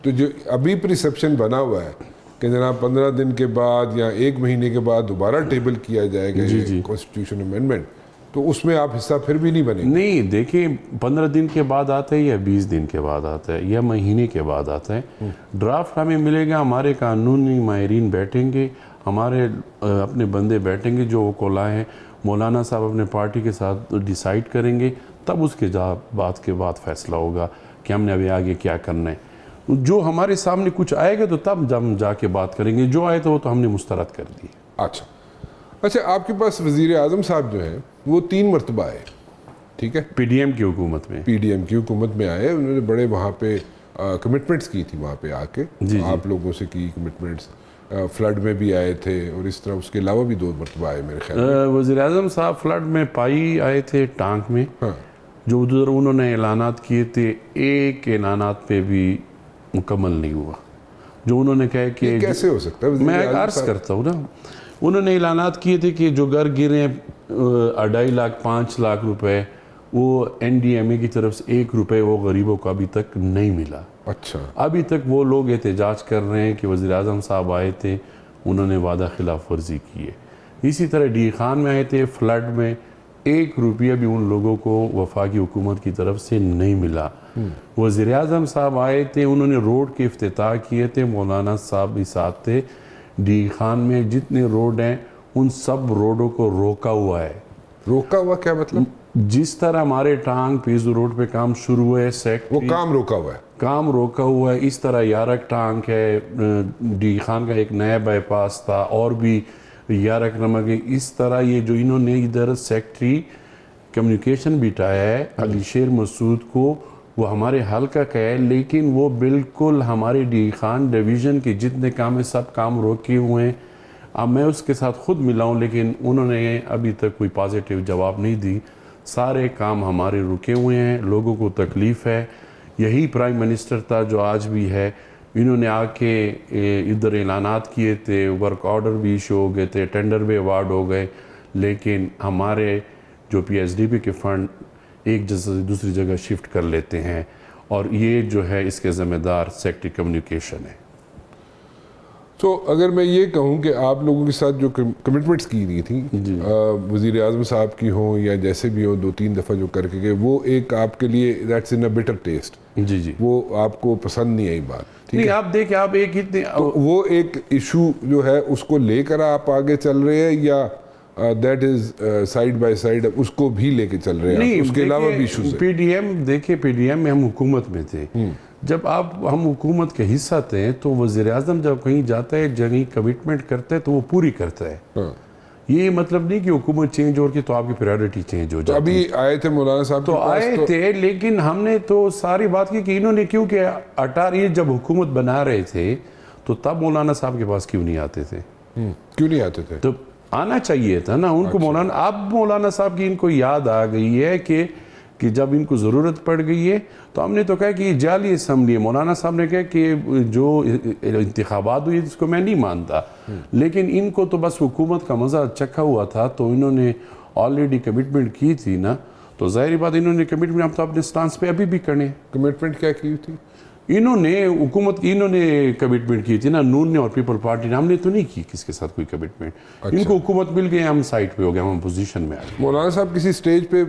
تو جو ابھی پرسیپشن بنا ہوا ہے کہ جناب 15 دن کے بعد یا 1 مہینے کے بعد دوبارہ ٹیبل کیا جائے گا کانسٹیٹیوشن امینڈمنٹ، تو اس میں آپ حصہ پھر بھی نہیں بنے گے؟ نہیں، دیکھیں 15 دن کے بعد آتا ہے یا 20 دن کے بعد آتا ہے یا مہینے کے بعد آتا ہے، ڈرافٹ ہمیں ملے گا، ہمارے قانونی ماہرین بیٹھیں گے، ہمارے اپنے بندے بیٹھیں گے جو وہ کو لائے ہیں، مولانا صاحب اپنے پارٹی کے ساتھ ڈیسائیڈ کریں گے، تب اس کے بات کے بعد فیصلہ ہوگا کہ ہم نے ابھی آگے کیا کرنا ہے۔ جو ہمارے سامنے کچھ آئے گا تو تب ہم جا کے بات کریں گے، جو آئے تو وہ تو ہم نے مسترد کر دی۔ اچھا، آپ کے پاس وزیر اعظم صاحب جو ہیں وہ 3 مرتبہ آئے، ٹھیک ہے، پی ڈی ایم کی حکومت میں، پی ڈی ایم کی حکومت میں آئے، انہوں نے بڑے وہاں پہ کمٹمنٹس کی تھی، وہاں پہ آ کے آپ لوگوں سے کی کمٹمنٹس، فلڈ میں بھی آئے تھے، اور اس طرح اس کے علاوہ بھی 2 مرتبہ آئے میرے خیال میں۔ وزیر اعظم صاحب فلڈ میں پائی آئے تھے، ٹانک میں، جو ادھر انہوں نے اعلانات کیے تھے، ایک اعلانات پہ بھی مکمل نہیں ہوا، جو انہوں نے کہا کہ کیسے ہو سکتا ہے؟ میں عرض کرتا ہوں نا، انہوں نے اعلانات کیے تھے کہ جو گھر گرے 2.5 لاکھ 5 لاکھ روپے، وہ این ڈی ایم اے کی طرف سے 1 روپے وہ غریبوں کو ابھی تک نہیں ملا۔ اچھا، ابھی تک وہ لوگ احتجاج کر رہے ہیں کہ وزیر اعظم صاحب آئے تھے، انہوں نے وعدہ خلاف ورزی کی ہے۔ اسی طرح ڈی خان میں آئے تھے، فلڈ میں 1 روپیہ بھی ان لوگوں کو وفاقی حکومت کی طرف سے نہیں ملا۔ وزیر اعظم صاحب آئے تھے، انہوں نے روڈ کے افتتاح کیے تھے، مولانا صاحب بھی ساتھ تھے، ڈی خان میں جتنے روڈ ہیں ان سب روڈوں کو روکا ہوا ہے۔ روکا ہوا کیا مطلب؟ جس طرح ہمارے ٹانگ پیزو روڈ پہ کام شروع ہوئے، وہ کام روکا ہوا ہے، کام روکا ہوا ہے، اس طرح یارک ٹانک ہے، ڈی خان کا ایک نیا بائی پاس تھا، اور بھی یارک نمک ہے، اس طرح یہ جو انہوں نے ادھر سیکٹری کمیونیکیشن بٹھایا ہے علی شیر مسعود کو، وہ ہمارے حلقہ کا ہے، لیکن وہ بالکل ہمارے ڈی خان ڈویژن کے جتنے کام ہیں سب کام روکے ہوئے ہیں۔ اب میں اس کے ساتھ خود ملا ہوں، لیکن انہوں نے ابھی تک کوئی پازیٹیو جواب نہیں دی، سارے کام ہمارے رکے ہوئے ہیں، لوگوں کو تکلیف ہے۔ یہی پرائم منسٹر تھا جو آج بھی ہے، انہوں نے آ کے ادھر اعلانات کیے تھے، ورک آرڈر بھی ایشو ہو گئے تھے، ٹینڈر بھی ایوارڈ ہو گئے، لیکن ہمارے جو پی ایس ڈی پی کے فنڈ ایک جگہ سے دوسری جگہ شفٹ کر لیتے ہیں، اور یہ جو ہے اس کے ذمہ دار سیکٹری کمیونیکیشن ہے۔ تو اگر میں یہ کہوں کہ آپ لوگوں کے ساتھ جو کمٹمنٹس کی گئی تھیں، وزیر اعظم صاحب کی ہوں یا جیسے بھی ہوں، 2-3 دفعہ جو کر کے گئے، وہ ایک آپ کے لیے that's in a butter test, وہ آپ کو پسند نہیں آئی بات، نہیں، آپ دیکھیں، آپ ایک اتنے وہ ایک ایشو جو ہے اس کو لے کر آپ آگے چل رہے ہیں، یا that is side by side اس کو بھی لے کے چل رہے ہیں، اس کے علاوہ بھی ایشوز ہیں؟ پی ڈی ایم دیکھیں، پی ڈی ایم میں ہم حکومت میں تھے، جب ہم حکومت کے حصہ تھے تو وزیر اعظم جب کہیں جاتا ہے، جگہ کمٹمنٹ کرتا ہے تو وہ پوری کرتا ہے۔ یہ مطلب نہیں کہ حکومت چینج ہو کے تو آپ کی پریورٹی چینج ہو جاتی ہے۔ ابھی آئے تھے مولانا صاحب تو آئے تھے، لیکن ہم نے تو ساری بات کی کہ انہوں نے، کیونکہ 18 جب حکومت بنا رہے تھے تو تب مولانا صاحب کے پاس کیوں نہیں آتے تھے؟ کیوں نہیں آتے تھے؟ تو آنا چاہیے تھا نا ان کو مولانا۔ اب مولانا صاحب کی ان کو یاد آ گئی ہے کہ جب ان کو ضرورت پڑ گئی ہے تو ہم نے تو کہا کہ یہ جعلی اسمبلی ہے۔ مولانا صاحب نے کہا کہ جو انتخابات ہوئی اس کو میں نہیں مانتا، لیکن ان کو تو بس حکومت کا مزہ چکھا ہوا تھا، تو انہوں نے آلریڈی کمٹمنٹ کی تھی نا، تو ظاہری بات انہوں نے کمٹمنٹ، ہم تو اپنے سٹانس پہ ابھی بھی کرنے۔ کمٹمنٹ کیا کی تھی انہوں نے حکومت کی، انہوں نے کمٹمنٹ کی تھی نا، نون نے اور پیپل پارٹی نے، ہم نے تو نہیں کی کس کے ساتھ کوئی کمٹمنٹ۔ ان کو حکومت مل گئی، ہم سائٹ پہ ہو گئے، ہم پوزیشن میں آ گئے۔ مولانا صاحب کسی سٹیج پہ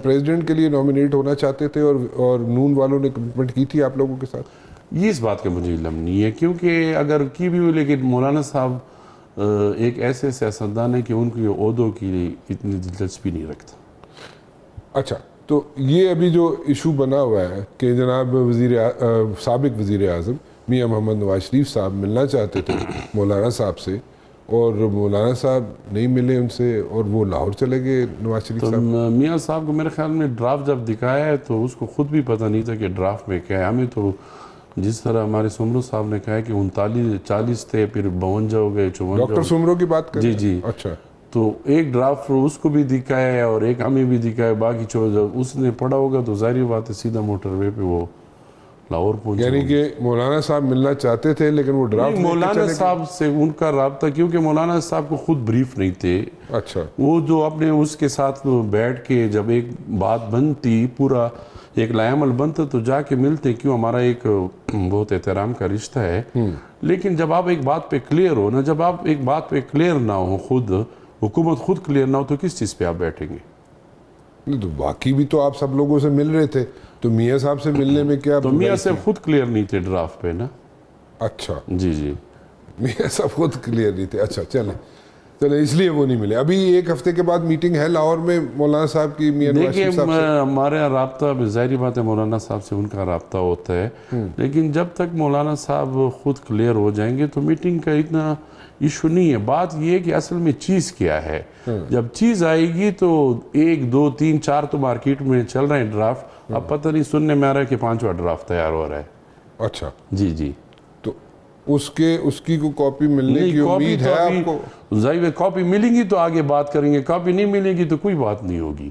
پریزیڈنٹ کے لیے نامینیٹ ہونا چاہتے تھے اور نون والوں نے کمٹمنٹ کی تھی آپ لوگوں کے ساتھ؟ یہ اس بات کا مجھے علم نہیں ہے، کیونکہ اگر کی بھی ہوئی، لیکن مولانا صاحب ایک ایسے سیاستدان ہے کہ ان کی عہدوں کی اتنی دلچسپی نہیں رکھتا۔ اچھا، تو یہ ابھی جو ایشو بنا ہوا ہے کہ جناب سابق وزیر اعظم میاں محمد نواز شریف صاحب ملنا چاہتے تھے مولانا صاحب سے، اور مولانا صاحب نہیں ملے ان سے، اور وہ لاہور چلے گئے نواز شریف صاحب۔ تو میاں صاحب کو میرے خیال میں ڈرافٹ جب دکھایا ہے تو اس کو خود بھی پتہ نہیں تھا کہ ڈرافٹ میں کیا ہے۔ ہمیں تو جس طرح ہمارے سمرو صاحب نے کہا ہے کہ 39-40 تھے، پھر 52 ہو گئے، 54۔ ڈاکٹر سمرو کی بات کریں؟ جی۔ اچھا، تو ایک ڈرافٹ اس کو بھی دکھایا ہے اور ایک ہمیں بھی دکھایا ہے، باقی اس نے پڑھا ہوگا تو ظاہری بات ہے سیدھا موٹر وے پہ وہ لاہور پہنچے۔ یعنی کہ مولانا صاحب ملنا چاہتے تھے لیکن وہ ڈرافٹ مولانا صاحب سے ان کا رابطہ، کیونکہ مولانا صاحب کو خود بریف نہیں تھے۔ اچھا، وہ جو اپنے اس کے ساتھ بیٹھ کے جب ایک بات بنتی، پورا ایک لائے عمل بنتا تو جا کے ملتے، کیوں ہمارا ایک بہت احترام کا رشتہ ہے. لیکن جب آپ ایک بات پہ کلیئر ہو نا، جب آپ ایک بات پہ کلیئر نہ ہو، خود حکومت خود کلیئر نہ ہو، تو کس چیز پہ آپ بیٹھیں گے؟ نہیں تو باقی بھی تو آپ سب لوگوں سے مل رہے تھے، تو میاں صاحب سے ملنے میں کیا تو میاں صاحب خود کلیئر نہیں تھے ڈرافٹ پہ نا. اچھا جی جی میاں صاحب خود کلیئر نہیں تھے. اچھا چلیں اس لیے وہ نہیں ملے. ابھی ایک ہفتے کے بعد میٹنگ ہے لاہور میں مولانا صاحب کی میاں نواز دیکھیے شریف صاحب سے. ہمارے یہاں رابطہ ظاہری بات ہے، مولانا صاحب سے ان کا رابطہ ہوتا ہے، لیکن جب تک مولانا صاحب خود کلیئر ہو جائیں گے تو میٹنگ کا اتنا ایشو نہیں ہے. بات یہ ہے کہ اصل میں چیز کیا ہے. جب چیز آئے گی تو 1 2 3 4 تو مارکیٹ میں چل رہے ہیں ڈرافٹ. اب پتہ نہیں سننے میں آ رہا ہے کہ 5واں ڈرافٹ تیار ہو رہا ہے. اچھا جی جی تو اس کی کوئی کاپی ملنے کی امید ہے آپ کو؟ ظاہر کاپی ملیں گی تو آگے بات کریں گے، کاپی نہیں ملے گی تو کوئی بات نہیں ہوگی.